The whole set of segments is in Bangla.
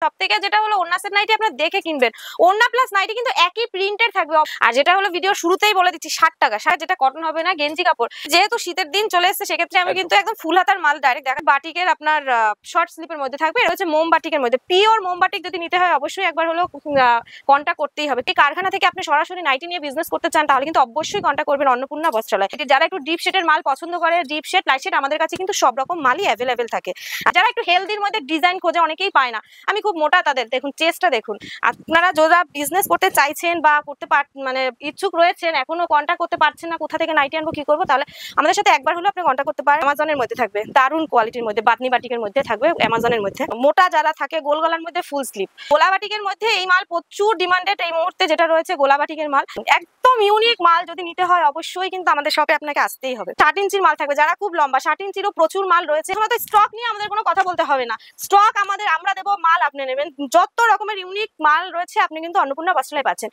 সবথেকে যেটা হলো ওড়না সেট নাইটি আপনারা দেখে কিনবেন। ওড়না প্লাস নাইটি কিন্তু একই প্রিন্টের থাকবে। আর যেটা হলো ভিডিও শুরুতেই বলে দিচ্ছি 60 টাকা। যেটা কটন হবে না, গেঞ্জি কাপড়। যেহেতু শীতের দিন চলে এসেছে সেক্ষেত্রে আমি কিন্তু একদম ফুল হাতার মাল ডাইরেক্ট দেখা বাটিকের আপনার শর্ট স্লিপের মধ্যে থাকবে। এটা হচ্ছে মোম বাটিকের মধ্যে। পিওর মোম বাটিক যদি নিতে হয় অবশ্যই একবার হলো কন্টাক্ট করতেই হবে। এই কারখানা থেকে আপনি সরাসরি নাইটি নিয়ে বিজনেস করতে চান তাহলে কিন্তু অবশ্যই কন্টাক্ট করবেন অন্নপূর্ণা বস্ত্রালয়। যারা একটু ডিপ শেডের মাল পছন্দ করে, ডিপ শেড লাইট শেড আমাদের কাছে কিন্তু সব রকম মালই অ্যাভেলেবেল থাকে। আর যারা একটু হেলদির মধ্যে ডিজাইন খোঁজে, অনেকেই পায় না, আমি খুব মোটা, তাদের দেখুন চেস্টটা দেখুন। আপনারা যারা বিজনেস করতে চাইছেন বা করতে মানে ইচ্ছুক রয়েছেন, এখনো কন্টাক্ট করতে পারছেন না কোথা থেকে নাইটি আনবো কি করবো, তাহলে আমাদের সাথে একবার হলো আপনি কন্টাক্ট করতে পারেন। অ্যামাজনের মধ্যে থাকবে, দারুন কোয়ালিটির মধ্যে, বাতনি বাটিকের মধ্যে থাকবে। অ্যামাজনের মধ্যে মোটা যারা থাকে, গোল গলার মধ্যে ফুল স্লিপ, গোলা বাটিকের মধ্যে এই মাল প্রচুর ডিমান্ডেড এই মুহূর্তে যেটা রয়েছে গোলা বাটিকের মাল। একদম ইউনিক মাল যদি নিতে হয় অবশ্যই কিন্তু আমাদের শপে আপনাকে আসতেই হবে। 60 ইঞ্চির মাল থাকবে, যারা খুব লম্বা 60 ইঞ্চিরও প্রচুর মাল রয়েছে। আমাদের স্টক নিয়ে আমাদের কোনো কথা বলতে হবে না, স্টক আমরা দেবো, মাল আপনি নেবেন। যত রকমের ইউনিক মাল রয়েছে আপনি কিন্তু অন্নপূর্ণা বস্ত্রালয়ে পাচ্ছেন।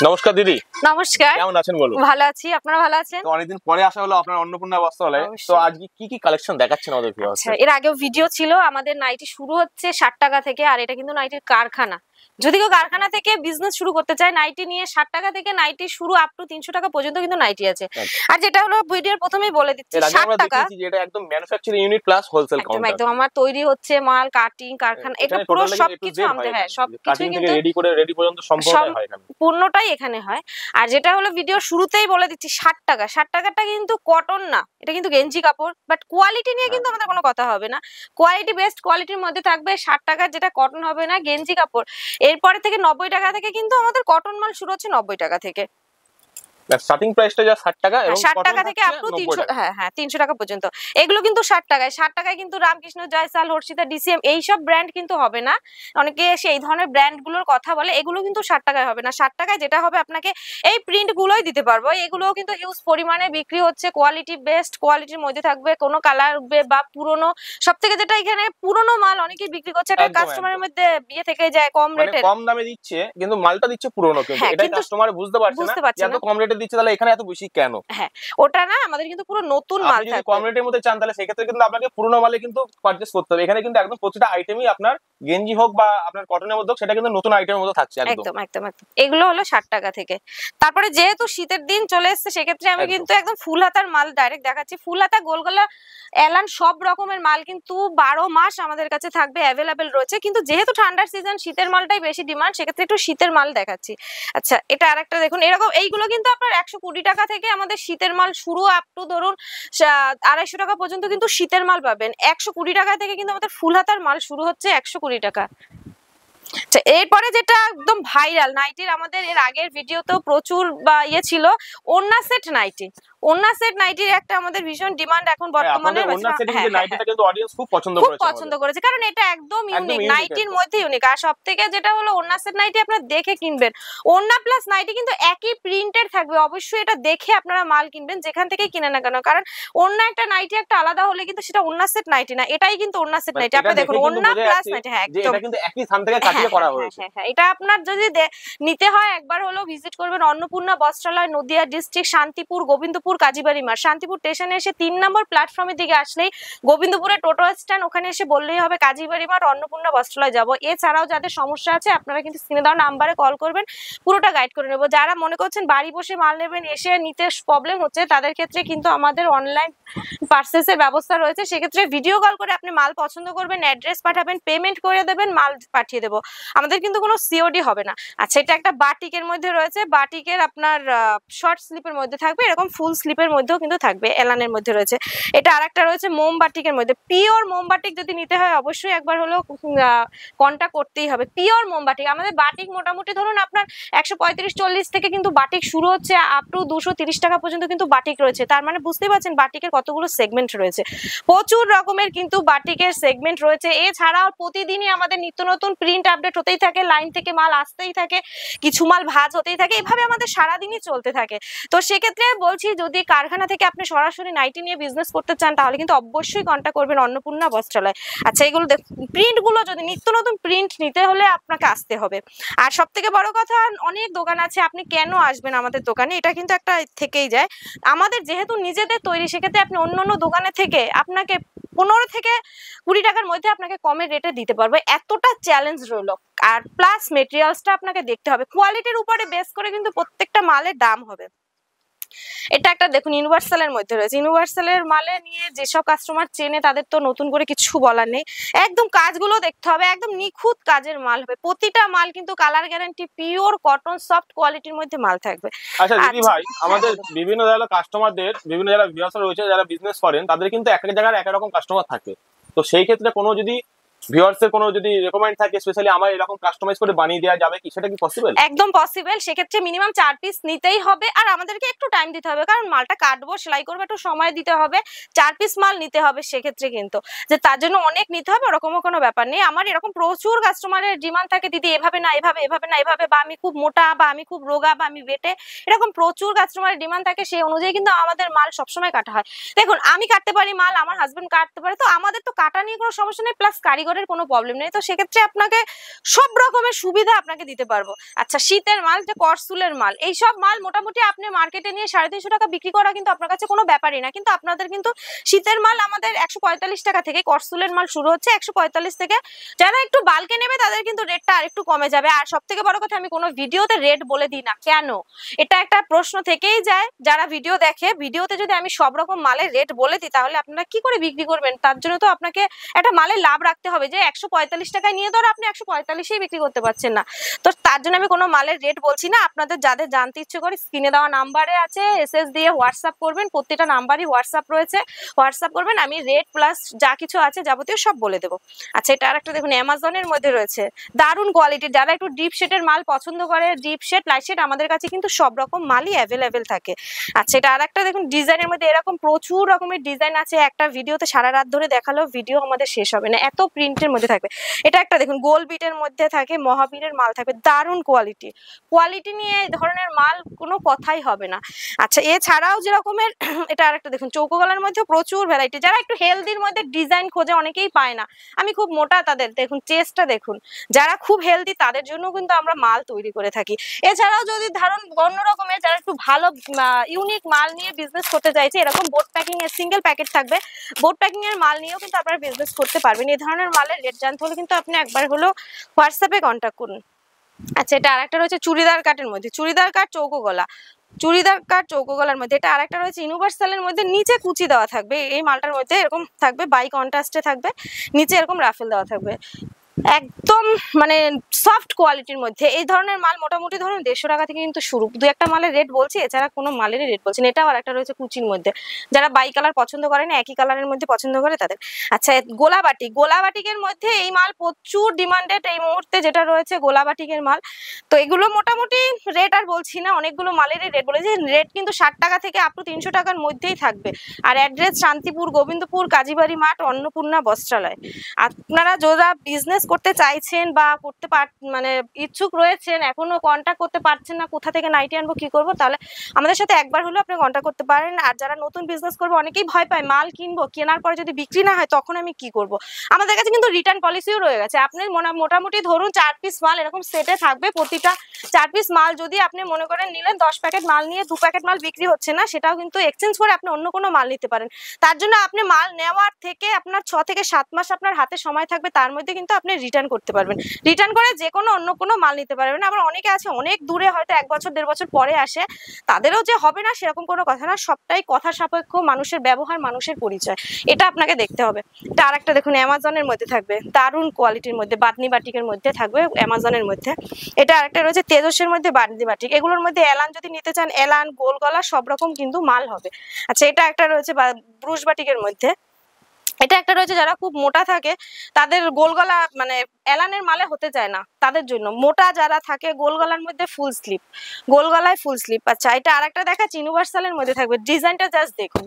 নমস্কার দিদি। নমস্কার, কেমন আছেন বলুন? ভালো আছি, আপনারা ভালো আছেন? তো অনেকদিন পরে আসা হলো আপনার অন্নপূর্ণা বস্ত্রালয়ে। তো আজকে কি কি কালেকশন দেখাচ্ছেন আমাদের ভিউয়ার্স? আচ্ছা, এর আগেও ভিডিও ছিল, আমাদের নাইটি শুরু হচ্ছে 60 টাকা থেকে। আর এটা কিন্তু নাইটির কারখানা। যদি কেউ কারখানা থেকে বিজনেস শুরু করতে চায় নাইটি নিয়ে, 60 টাকা থেকে নাইটি শুরু আপ টু 300 টাকা পর্যন্ত কিন্তু নাইটি আছে। আর যেটা হলো ভিডিওর প্রথমেই বলে দিচ্ছি 60 টাকা, যেটা একদম manufacturing unit plus wholesale counter. একদম আমার তৈরি হচ্ছে মাল, কাটিং, কারখানা, এটা পুরো সবকিছু আমাদের, হ্যাঁ সবকিছু কিন্তু রেডি করে রেডি পর্যন্ত সম্পূর্ণ হয় এখানে, পূর্ণটাই এখানে হয়। আর যেটা হলো ভিডিও শুরুতেই বলে দিচ্ছি 60 টাকা। 60 টাকাটা কিন্তু কটন না, এটা কিন্তু গেঞ্জি কাপড়। বাট কোয়ালিটি নিয়ে কিন্তু আমাদের কোনো কথা হবে না, কোয়ালিটি বেস্ট কোয়ালিটির মধ্যে থাকবে। 60 টাকার যেটা কটন হবে না, গেঞ্জি কাপড়। এরপরে থেকে 90 টাকা থেকে কিন্তু আমাদের কটন মাল শুরু হচ্ছে, 90 টাকা থেকে। স্টার্টিং প্রাইসটা যা 60 টাকা, এবং 60 টাকা থেকে আপ টু 300, হ্যাঁ 300 টাকা পর্যন্ত। এগুলো কিন্তু 60 টাকায়। 60 টাকায় কিন্তু রামকৃষ্ণ, জয়সাল, হর্ষিতা, ডিসিএম এই সব ব্র্যান্ড কিন্তু হবে না। অনেকে সেই ধরনের ব্র্যান্ড গুলোর কথা বলে, এগুলো কিন্তু 60 টাকায় হবে না। 60 টাকায় যেটা হবে আপনাকে এই প্রিন্ট গুলোই দিতে পারবো। এগুলোও কিন্তু হিউজ পরিমাণে বিক্রি হচ্ছে, কোয়ালিটি বেস্ট কোয়ালিটির মধ্যে থাকবে, কোনো কালার বা পুরনো। সবথেকে যেটা এখানে পুরনো মাল অনেকেই বিক্রি করছে, এটা কাস্টমারের মধ্যে বিয়ে থেকে যায় কম রেটে, কম দামে দিচ্ছে কিন্তু মালটা দিচ্ছে পুরনো। কিন্তু এটা কাস্টমার বুঝতে পারছে না এত কম রেটে দিচ্ছে, তাহলে এখানে এত বেশি কেন? হ্যাঁ, ওটা না, আমাদের কিন্তু পুরো নতুন মাল থাকে। যদি কম রেটের মধ্যে চান তাহলে সেক্ষেত্রে কিন্তু আপনাকে পুরনো মালে কিন্তু পারচেজ করতে হবে। এখানে কিন্তু একদম প্রতিটা আইটেমই আপনার গেঞ্জি হোক বা আপনার কটনের মধ্যে হোক, সেটা কিন্তু নতুন আইটেমের মধ্যে থাকছে। একদম একদম একদম। এগুলো হলো 60 টাকা থেকে। তারপরে যেহেতু শীতের দিন চলে এসেছে সেক্ষেত্রে আমি কিন্তু একদম ফুল হাতার মাল ডাইরেক্ট দেখাচ্ছি। ফুল হাতা, গোল গলা, এলান সব রকমের মাল কিন্তু 12 মাস আমাদের কাছে থাকবে, অ্যাভেলেবেল রয়েছে। কিন্তু যেহেতু ঠান্ডার সিজন, শীতের মালটাই বেশি ডিমান্ড, সেক্ষেত্রে একটু শীতের মাল দেখাচ্ছি। আচ্ছা, এটা আরেকটা দেখুন, এরকম এইগুলো কিন্তু আপনার 120 টাকা থেকে আমাদের শীতের মাল শুরু, আপ টু ধরুন 250 টাকা পর্যন্ত কিন্তু শীতের মাল পাবেন। 120 টাকা থেকে কিন্তু আমাদের ফুল হাতার মাল শুরু হচ্ছে, 120 টাকা। এরপরে যেটা একদম ভাইরাল নাইটির, আমাদের এর আগের ভিডিওতেও প্রচুর ইয়ে ছিল, ওড়না সেট নাইটি। ওড়না সেট নাইটির একটা আমাদের ভীষণ ডিমান্ড এখন বর্তমানে। ওড়না সেট নাইটিটা কিন্তু অডিয়েন্স খুব পছন্দ করেছে, কারণ এটা একদম ইউনিক, নাইটির মধ্যে ইউনিক। আর সবথেকে যেটা হলো ওড়না সেট নাইটি আপনারা দেখে কিনবেন। ওড়না প্লাস নাইটি কিন্তু একই প্রিন্টের থাকবে, অবশ্যই এটা দেখে আপনারা মাল কিনবেন যেখান থেকেই কিনে না কেন। কারণ ওড়না একটা নাইটি একটা আলাদা হলে কিন্তু সেটা ওড়না সেট নাইটি না, এটাই কিন্তু ওড়না সেট নাইটি। আপনারা দেখুন ওড়না প্লাস নাইটি, হ্যাঁ একদম, এটা কিন্তু একই স্থান থেকে কাটিয়ে করা হয়েছে। হ্যাঁ, এটা আপনার যদি নিতে হয় একবার হলো ভিজিট করবেন অন্নপূর্ণা বস্ত্রালয়, নদিয়া ডিস্ট্রিক্ট, শান্তিপুর, গোবিন্দপুর, কাজীবাড়ি মাঠ। শান্তিপুর স্টেশনে এসে 3 নম্বর প্ল্যাটফর্মের দিকে আসলেই গোবিন্দপুরে টোটো স্ট্যান্ড, ওখানে এসে বললেই হবে কাজীবাড়ি মাঠ, অন্নপূর্ণা বস্ত্রালয় যাব। এছাড়াও যাদের সমস্যা আছে আপনারা কিন্তু স্ক্রিনে দেওয়া নাম্বারে কল করবেন, পুরোটা গাইড করে নেব। যারা মনে করছেন বাড়ি বসে মাল নেবেন, এসে নিতে প্রবলেম হচ্ছে, তাদের ক্ষেত্রে কিন্তু আমাদের অনলাইন পার্সেসের ব্যবস্থা রয়েছে। সেক্ষেত্রে ভিডিও কল করে আপনি মাল পছন্দ করবেন, অ্যাড্রেস পাঠাবেন, পেমেন্ট করে দেবেন, মাল পাঠিয়ে দেবো। আমাদের কিন্তু কোনো সিওডি হবে না। আচ্ছা, এটা একটা বাটিকের মধ্যে রয়েছে, বাটিকের আপনার শর্ট স্লিপের মধ্যে থাকবে, এরকম ফুল স্লিপের মধ্যেও কিন্তু থাকবে, এলানের মধ্যে রয়েছে। এটা আরেকটা রয়েছে মোম বাটিকের মধ্যে। পিওর মোম বাটিক যদি নিতে হয় অবশ্যই একবার হলো কন্টাক্ট করতেই হবে। পিওর মোম বাটিক, আমাদের বাটিক মোটামুটি ধরুন আপনার 135-40 থেকে কিন্তু বাটিক শুরু হচ্ছে, আপ টু 230 টাকা পর্যন্ত কিন্তু বাটিক রয়েছে। তার মানে বুঝতেই পারছেন বাটিকের কতগুলো সেগমেন্ট রয়েছে, প্রচুর রকমের কিন্তু বাটিকের সেগমেন্ট রয়েছে। এছাড়াও প্রতিদিনই আমাদের নিত্য নতুন প্রিন্ট আপডেট হতেই থাকে, লাইন থেকে মাল আসতেই থাকে, কিছু মাল ভাঁজ হতেই থাকে, এভাবে আমাদের সারাদিনই চলতে থাকে। তো সেক্ষেত্রে বলছি, যদি কারখানা থেকে আপনি সরাসরি নাইটি নিয়ে বিজনেস করতে চান তাহলে কিন্তু অবশ্যই কন্টাক্ট করবেন অন্নপূর্ণা বস্ত্রালয়। আচ্ছা, এগুলো প্রিন্ট গুলো যদি নিত্য নতুন প্রিন্ট নিতে হলে আপনাকে আসতে হবে। আর সব থেকে বড় কথা, অনেক দোকান আছে, আপনি কেন আসবেন আমাদের দোকানে, এটা কিন্তু একটা থেকেই যায়। আমাদের যেহেতু নিজেদের তৈরি, সেক্ষেত্রে আপনি অন্য দোকানে থেকে আপনাকে 15 থেকে 20 টাকার মধ্যে আপনাকে কমের রেটে দিতে পারবো, এতটা চ্যালেঞ্জ রইলো। আর প্লাস মেটেরিয়ালসটা আপনাকে দেখতে হবে, কোয়ালিটির উপরে বেস করে কিন্তু প্রত্যেকটা মালের দাম হবে। এটা একটা দেখুন ইউনিভার্সালের মধ্যে রয়েছে, ইউনিভার্সালের মালে নিয়ে যেসব কাস্টমার চেনে তাদের তো নতুন করে কিছু বলার নেই। একদম কাজগুলো দেখতে হবে, একদম নিখুঁত কাজের মাল হবে, প্রতিটা মাল কিন্তু colour guarantee, pure cotton soft কোয়ালিটির মধ্যে মাল থাকবে। আচ্ছা দিদি ভাই, আমাদের বিভিন্ন যারা কাস্টমারদের, বিভিন্ন যারা ভিউয়ার্স রয়েছে যারা বিজনেস করেন, তাদের কিন্তু এক এক জায়গায় এক এক রকম কাস্টমার থাকে। তো সেই ক্ষেত্রে কোনো যদি ভিউয়ার্সের কোনো যদি রেকমেন্ড থাকে স্পেশালি আমার এরকম কাস্টমাইজ করে বানিয়ে দেওয়া যাবে কি, সেটা কি পসিবল? একদম পসিবল। সেক্ষেত্রে মিনিমাম 4 পিস নিতেই হবে, আর আমাদেরকে একটু টাইম দিতে হবে, কারণ মালটা কাটবো সেলাই করবো, একটু সময় দিতে হবে। 4 পিস মাল নিতে হবে, সেক্ষেত্রে কিন্তু যে তার জন্য অনেক নিতে হবে ওরকমও কোনো ব্যাপার নেই। আমার এরকম প্রচুর কাস্টমারের ডিমান্ড থাকে, দিদি এভাবে না এভাবে, এভাবে না এভাবে, বা আমি খুব মোটা, বা আমি খুব রোগা, বা আমি বেটে, এরকম প্রচুর কাস্টমারের ডিমান্ড থাকে। সেই অনুযায়ী কিন্তু আমাদের মাল সবসময় কাটা হয়। দেখুন আমি কাটতে পারি মাল, আমার হাজবেন্ড কাটতে পারে, তো আমাদের তো কাটা নিয়ে কোনো সমস্যা নেই, প্লাস কারিগরের কোনো প্রবলেম নেই। তো সেক্ষেত্রে আপনাকে সব রকমের সুবিধা আপনাকে দিতে পারবো। আচ্ছা শীতের মাল, যে করসুলের মাল, এইসব মাল মোটামুটি আপনি মার্কেটে নিয়ে 350 টাকা বিক্রি করা কিন্তু আপনার কাছে কোনো ব্যাপারই না, কিন্তু আপনাদের কিন্তু শীতের মাল আমাদের 145 টাকা থেকে, করসুলের মাল শুরু হচ্ছে 145 থেকে। যারা একটু বালকে নেবে তাদের কিন্তু রেটটা আরেকটু কমে যাবে। আর সব থেকে বড় কথা, আমি কোনো ভিডিওতে রেট বলে দিই না, কেন? এটা একটা প্রশ্ন থেকেই যায় যারা ভিডিও দেখে, ভিডিওতে যদি আমি সব রকম মালের রেট বলে দিই তাহলে আপনারা কি করে বিক্রি করবেন? তার জন্য তো আপনাকে একটা মালের লাভ রাখতে হবে, যে 145 টাকায় নিয়ে ধরো আপনি 145এই বিক্রি করতে পারছেন না, তো তার জন্য আমি কোনো মালের রেট বলছি না। আপনাদের যাদের জানতে ইচ্ছে করে স্ক্রিনে দেওয়া নাম্বারে আছে, এসএস দিয়ে হোয়াটসঅ্যাপ করবেন, প্রত্যেকটা নাম্বারই হোয়াটসঅ্যাপ রয়েছে, হোয়াটসঅ্যাপ করবেন, আমি রেট প্লাস যা কিছু আছে যাবতীয় সব বলে দেবো। আচ্ছা এটা আরেকটা দেখুন অ্যামাজনের মধ্যে রয়েছে, দারুণ কোয়ালিটির। যারা একটু ডিপ শেডের মাল পছন্দ করে, ডিপ শেড, লাইট শেড, আমাদের কাছে কিন্তু সব রকম মালই অ্যাভেলেবেল থাকে। আচ্ছা এটা আরেকটা দেখুন ডিজাইনের মধ্যে, এরকম প্রচুর রকমের ডিজাইন আছে, একটা ভিডিওতে সারা রাত ধরে দেখালেও ভিডিও আমাদের শেষ হবে না, এত প্রিন্টের মধ্যে থাকবে। এটা একটা দেখুন গোল বিটের মধ্যে থাকে, মহাবীরের মাল থাকবে, দারুণ কোয়ালিটি, কোয়ালিটি নিয়ে এই ধরনের মাল কোনো কথাই হবে না। আচ্ছা এছাড়াও যে রকমের এটা আরেকটা দেখুন চৌকো গলার মধ্যে প্রচুর ভ্যারাইটি, যারা একটু হেলদির মধ্যে ডিজাইন খোঁজে, অনেকেই পায় না, আমি খুব মোটা, তাদের দেখুন চেস্টটা দেখুন, যারা খুব হেলদি তাদের জন্য কিন্তু আমরা মাল তৈরি করে থাকি। এছাড়াও যদি ধরুন অন্য রকমের যারা একটু ভালো ইউনিক মাল নিয়ে বিজনেস করতে চাইছে, এরকম বোর্ড প্যাকিং এর সিঙ্গেল প্যাকেট থাকবে, বোর্ড প্যাকিং এর মাল নিয়েও কিন্তু আপনারা বিজনেস করতে পারবেন। এই ধরনের মালের রেট জানতে হলে কিন্তু আপনি একবার হলো হোয়াটসঅ্যাপে কন্ট্যাক্ট করুন। আচ্ছা এটা আরেকটা রয়েছে চুড়িদার কাটের মধ্যে, চুড়িদার কাট চৌকো গলা, চুড়িদার কাট চৌকো গলার মধ্যে। এটা আরেকটা রয়েছে ইউনিভার্সালের মধ্যে, নিচে কুচি দেওয়া থাকবে, এই মালটার মধ্যে এরকম থাকবে, বাই কন্ট্রাস্টে থাকবে, নিচে এরকম রাফেল দেওয়া থাকবে, একদম মানে সফট কোয়ালিটির মধ্যে। এই ধরনের মাল মোটামুটি ধরুন 150 টাকা থেকে কিন্তু শুরু, দু একটা মালের রেট বলছি, এছাড়া কোনো মালেরই রেট বলছি না। এটাও আর একটা রয়েছে কুচির মধ্যে, যারা বাই কালার পছন্দ করে না, একই কালারের মধ্যে পছন্দ করে তাদের। আচ্ছা গোলাবাটিক, গোলাবাটিকের মধ্যে এই মাল প্রচুর ডিমান্ডেড এই মুহূর্তে, যেটা রয়েছে গোলাবাটিকের মাল। তো এগুলো মোটামুটি রেট আর বলছি না, অনেকগুলো মালেরই রেট বলেছি, রেট কিন্তু 60 টাকা থেকে আপ টু 300 টাকার মধ্যেই থাকবে। আর অ্যাড্রেস শান্তিপুর, গোবিন্দপুর, কাজীবাড়ি মাঠ, অন্নপূর্ণা বস্ত্রালয়। আপনারা যারা বিজনেস করতে চাইছেন বা করতে মানে ইচ্ছুক রয়েছেন, এখনো কন্ট্যাক্ট করতে পারছেন না কোথা থেকে নাইটি আনবো, কি করবো, তাহলে আমাদের সাথে একবার হলো আপনি কন্ট্যাক্ট করতে পারেন। আর যারা নতুন বিজনেস করবো, অনেকেই ভয় পায় মাল কিনবো, কেনার পরে যদি বিক্রি না হয় তখন আমি কি করব, আমাদের কাছে কিন্তু রিটার্ন পলিসিও রয়ে গেছে। আপনি মোটামুটি ধরুন 4 পিস মাল এরকম সেটে থাকবে, প্রতিটা 4 পিস মাল যদি আপনি মনে করেন নিলেন 10 প্যাকেট মাল নিয়ে 2 প্যাকেট মাল বিক্রি হচ্ছে না, সেটাও কিন্তু এক্সচেঞ্জ করে আপনি অন্য কোনো মাল নিতে পারেন। তার জন্য আপনি মাল নেওয়ার থেকে আপনার 6 থেকে 7 মাস আপনার হাতে সময় থাকবে, তার মধ্যে কিন্তু আপনি রিটার্ন করতে পারবেন, রিটার্ন করে যে কোনো অন্য কোনো মাল নিতে পারবেন। আবার অনেকে আছে অনেক দূরে, হয়তো 1 বছর 1.5 বছর পরে আসে, তাদেরও যে হবে না সেরকম কোনো কথা না, সবটাই কথা সাপেক্ষ, মানুষের ব্যবহার, মানুষের পরিচয়, এটা আপনাকে দেখতে হবে। এটা আরেকটা দেখুন অ্যামাজনের মধ্যে থাকবে, দারুণ কোয়ালিটির মধ্যে, বাতনি বাটিকের মধ্যে থাকবে অ্যামাজনের মধ্যে। এটা আরেকটা রয়েছে তেজসের মধ্যে বাতনি বাটিক, এগুলোর মধ্যে এলান যদি নিতে চান, এলান, গোল গলা সব রকম কিন্তু মাল হবে। আচ্ছা এটা একটা রয়েছে ব্রুশ বাটিকের মধ্যে, এটা একটা রয়েছে যারা খুব মোটা থাকে তাদের গোল গলা মানে এলানের মালে হতে চায় না, তাদের জন্য মোটা যারা থাকে গোল গলার মধ্যে ফুল স্লিপ, গোল গলায় ফুল স্লিপ। আচ্ছা এটা আরেকটা দেখাচ্ছি ইউনিভার্সালের মধ্যে থাকবে, ডিজাইনটা জাস্ট দেখুন,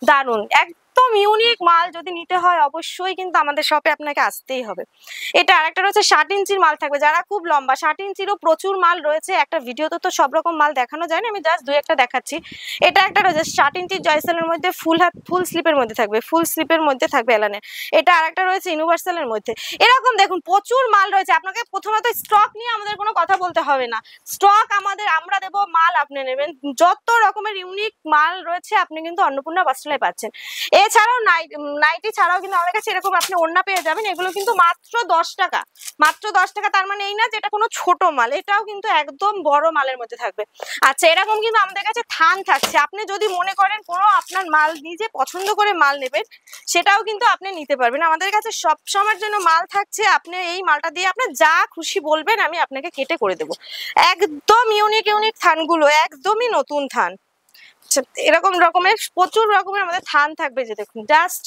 দারুণ একদম ইউনিক মাল। যদি নিতে হয় অবশ্যই কিন্তু আমাদের শপে আপনাকে আসতেই হবে। এটা আরেকটা রয়েছে 60 ইঞ্চির মাল থাকবে, যারা খুব লম্বা, 60 ইঞ্চিরও প্রচুর মাল রয়েছে, একটা ভিডিওতে তো সব রকম মাল দেখানো যায় না, আমি জাস্ট 2-1টা দেখাচ্ছি। এটা একটা রয়েছে 60 ইঞ্চির জয়সেলের মধ্যে, ফুল স্লিপের মধ্যে থাকবে, ফুল স্লিপের মধ্যে থাকবে এলানের। এটা আরেকটা রয়েছে ইউনিভার্সালের মধ্যে। এরকম দেখুন প্রচুর মাল রয়েছে, আপনাকে প্রথমত স্টক নিয়ে আমাদের কোনো কথা বলতে হবে না, স্টক আমরা দেবো, মাল আপনি নেবেন, যত রকমের ইউনিক মাল রয়েছে আপনি কিন্তু অন্নপূর্ণা বস্ত্রালয়ে পাচ্ছেন। এছাড়াও নাইটি ছাড়াও কিন্তু আমাদের কাছে এরকম আপনি ওড়না পেয়ে যাবেন, এগুলো কিন্তু মাত্র 10 টাকা, মাত্র 10 টাকা। তার মানে এই না যে এটা কোনো ছোট মাল, এটাও কিন্তু একদম বড় মালের মধ্যে থাকবে। আচ্ছা, এরকম কিন্তু আমাদের কাছে থান থাকছে, আপনি যদি মনে করেন কোনো আপনার মাল নিজে পছন্দ করে মাল নেবেন, সেটাও কিন্তু আপনি নিতে পারবেন। আমাদের কাছে সব সময়ের জন্য মাল থাকছে, আপনি এই মালটা দিয়ে আপনি যা খুশি বলবেন আমি আপনাকে কেটে করে দেবো। একদম ইউনিক ইউনিক থানগুলো, একদমই নতুন থান। এরকম রকমের প্রচুর রকমের আমাদের থান থাকবে, যে দেখুন জাস্ট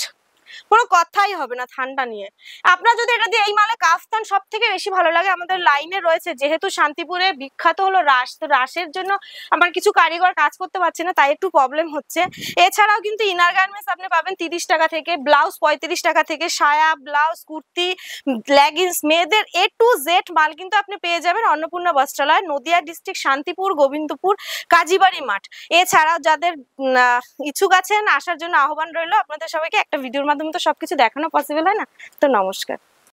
কোনো কথাই হবে না থানটা নিয়ে। আপনার যদি এটা দিয়ে এই মালে কাফতান সব থেকে বেশি ভালো লাগে, আমাদের লাইনে রয়েছে, যেহেতু শান্তিপুরে বিখ্যাত হলো রাস, তো রাসের জন্য আমার কিছু কারিগর কাজ করতে পারছে না, তাই একটু প্রবলেম হচ্ছে। এছাড়াও কিন্তু ইনার গার্মেন্টস আপনি পাবেন 30 টাকা থেকে, ব্লাউজ 35 টাকা থেকে, সায়া, ব্লাউজ, কুর্তি, লেগিংস, মেয়েদের A to Z মাল কিন্তু আপনি পেয়ে যাবেন অন্নপূর্ণা বস্ত্রালয়, নদিয়া ডিস্ট্রিক্ট, শান্তিপুর, গোবিন্দপুর, কাজীবাড়ি মাঠ। এছাড়াও যাদের ইচ্ছুক আছেন আসার জন্য আহ্বান রইল আপনাদের সবাইকে। একটা ভিডিওর মাধ্যমে তো সবকিছু দেখানো পসিবল হয় না, তো নমস্কার।